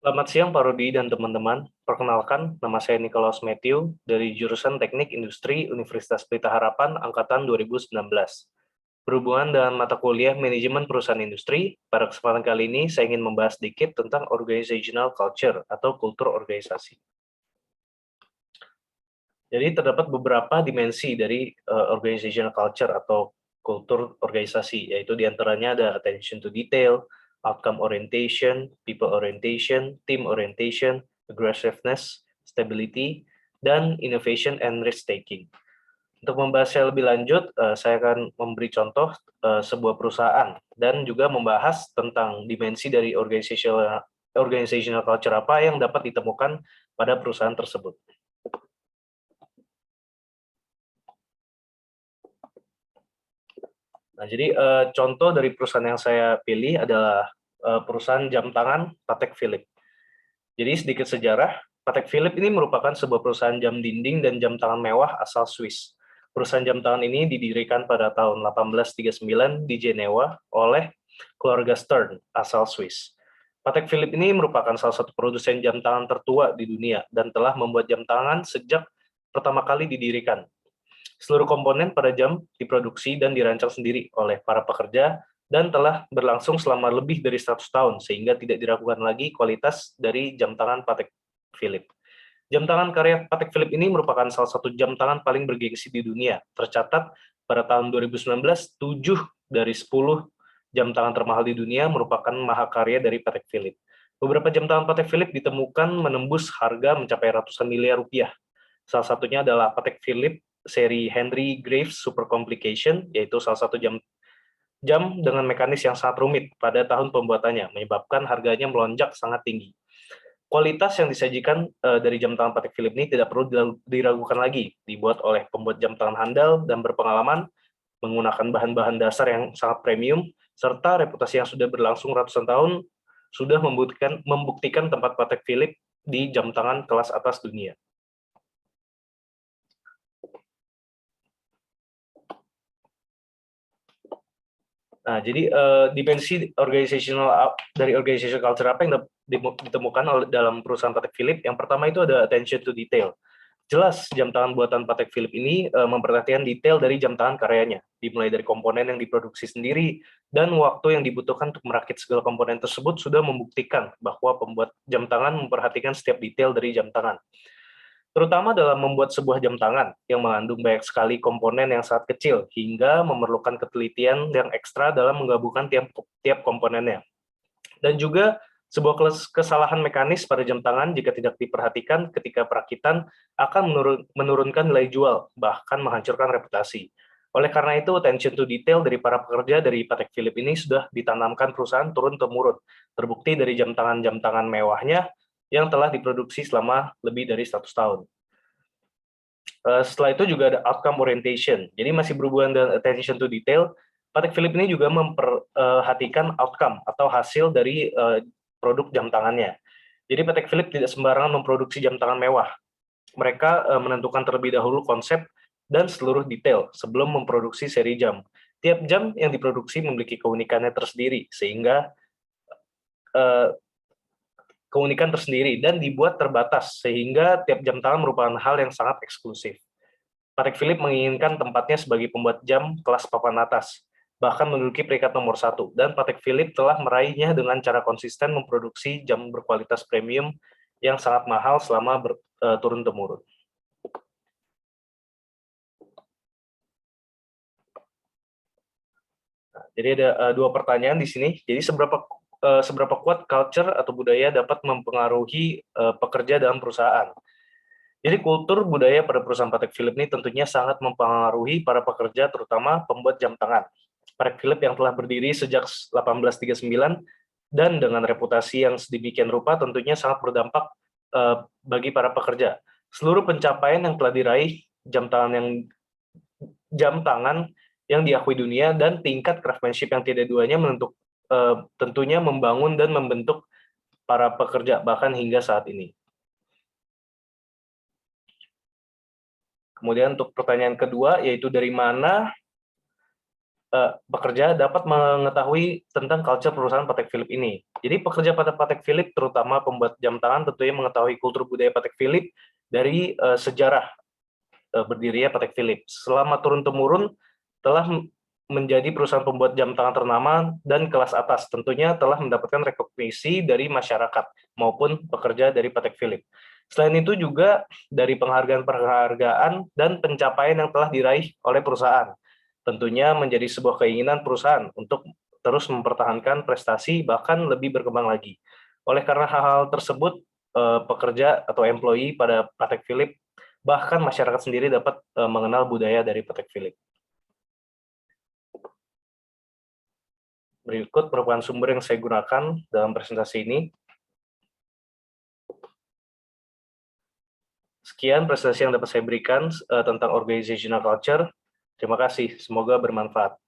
Selamat siang Pak Rudi dan teman-teman. Perkenalkan, nama saya Nikolaus Matthew dari jurusan Teknik Industri Universitas Pelita Harapan Angkatan 2019. Berhubungan dengan mata kuliah Manajemen Perusahaan Industri, pada kesempatan kali ini saya ingin membahas sedikit tentang organizational culture atau kultur organisasi. Jadi terdapat beberapa dimensi dari organizational culture atau kultur organisasi, yaitu diantaranya ada attention to detail, outcome orientation, people orientation, team orientation, aggressiveness, stability, dan innovation and risk taking. Untuk membahasnya lebih lanjut, saya akan memberi contoh sebuah perusahaan dan juga membahas tentang dimensi dari organizational culture apa yang dapat ditemukan pada perusahaan tersebut. Nah, jadi contoh dari perusahaan yang saya pilih adalah perusahaan jam tangan Patek Philippe. Jadi sedikit sejarah, Patek Philippe ini merupakan sebuah perusahaan jam dinding dan jam tangan mewah asal Swiss. Perusahaan jam tangan ini didirikan pada tahun 1839 di Jenewa oleh keluarga Stern asal Swiss. Patek Philippe ini merupakan salah satu produsen jam tangan tertua di dunia dan telah membuat jam tangan sejak pertama kali didirikan. Seluruh komponen pada jam diproduksi dan dirancang sendiri oleh para pekerja dan telah berlangsung selama lebih dari 100 tahun, sehingga tidak diragukan lagi kualitas dari jam tangan Patek Philippe. Jam tangan karya Patek Philippe ini merupakan salah satu jam tangan paling bergengsi di dunia. Tercatat pada tahun 2019, 7 dari 10 jam tangan termahal di dunia merupakan mahakarya dari Patek Philippe. Beberapa jam tangan Patek Philippe ditemukan menembus harga mencapai ratusan miliar rupiah. Salah satunya adalah Patek Philippe seri Henry Graves Super Complication, yaitu salah satu jam dengan mekanis yang sangat rumit pada tahun pembuatannya, menyebabkan harganya melonjak sangat tinggi. Kualitas yang disajikan dari jam tangan Patek Philippe ini tidak perlu diragukan lagi, dibuat oleh pembuat jam tangan handal dan berpengalaman, menggunakan bahan-bahan dasar yang sangat premium, serta reputasi yang sudah berlangsung ratusan tahun, sudah membuktikan tempat Patek Philippe di jam tangan kelas atas dunia. Nah, jadi dimensi dari organizational culture apa yang ditemukan dalam perusahaan Patek Philippe? Yang pertama itu ada attention to detail. Jelas jam tangan buatan Patek Philippe ini memperhatikan detail dari jam tangan karyanya, dimulai dari komponen yang diproduksi sendiri dan waktu yang dibutuhkan untuk merakit segala komponen tersebut sudah membuktikan bahwa pembuat jam tangan memperhatikan setiap detail dari jam tangan. Terutama dalam membuat sebuah jam tangan yang mengandung banyak sekali komponen yang sangat kecil hingga memerlukan ketelitian yang ekstra dalam menggabungkan tiap komponennya. Dan juga sebuah kesalahan mekanis pada jam tangan jika tidak diperhatikan ketika perakitan akan menurunkan nilai jual, bahkan menghancurkan reputasi. Oleh karena itu, attention to detail dari para pekerja dari Patek Philippe ini sudah ditanamkan perusahaan turun-temurun. Terbukti dari jam tangan mewahnya yang telah diproduksi selama lebih dari 100 tahun. Setelah itu juga ada outcome orientation. Jadi masih berhubungan dengan attention to detail, Patek Philippe ini juga memperhatikan outcome atau hasil dari produk jam tangannya. Jadi Patek Philippe tidak sembarangan memproduksi jam tangan mewah. Mereka menentukan terlebih dahulu konsep dan seluruh detail sebelum memproduksi seri jam. Tiap jam yang diproduksi memiliki keunikannya tersendiri, sehingga keunikan tersendiri dan dibuat terbatas, sehingga tiap jam tangan merupakan hal yang sangat eksklusif. Patek Philippe menginginkan tempatnya sebagai pembuat jam kelas papan atas, bahkan menduduki peringkat nomor 1, dan Patek Philippe telah meraihnya dengan cara konsisten memproduksi jam berkualitas premium yang sangat mahal selama turun-temurun. Nah, jadi ada dua pertanyaan di sini. Jadi seberapa kuat culture atau budaya dapat mempengaruhi pekerja dalam perusahaan? Jadi kultur budaya pada perusahaan Patek Philippe ini tentunya sangat mempengaruhi para pekerja, terutama pembuat jam tangan. Patek Philippe yang telah berdiri sejak 1839 dan dengan reputasi yang sedemikian rupa tentunya sangat berdampak bagi para pekerja. Seluruh pencapaian yang telah diraih jam tangan yang diakui dunia dan tingkat craftsmanship yang tidak duanya tentunya membangun dan membentuk para pekerja bahkan hingga saat ini. Kemudian untuk pertanyaan kedua, yaitu dari mana pekerja dapat mengetahui tentang culture perusahaan Patek Philippe ini. Jadi pekerja pada Patek Philippe, terutama pembuat jam tangan, tentunya mengetahui kultur budaya Patek Philippe dari sejarah berdirinya Patek Philippe. Selama turun-temurun telah menjadi perusahaan pembuat jam tangan ternama dan kelas atas, tentunya telah mendapatkan rekognisi dari masyarakat maupun pekerja dari Patek Philippe. Selain itu juga dari penghargaan-penghargaan dan pencapaian yang telah diraih oleh perusahaan. Tentunya menjadi sebuah keinginan perusahaan untuk terus mempertahankan prestasi bahkan lebih berkembang lagi. Oleh karena hal-hal tersebut, pekerja atau employee pada Patek Philippe bahkan masyarakat sendiri dapat mengenal budaya dari Patek Philippe. Berikut merupakan sumber yang saya gunakan dalam presentasi ini. Sekian presentasi yang dapat saya berikan tentang organizational culture. Terima kasih, semoga bermanfaat.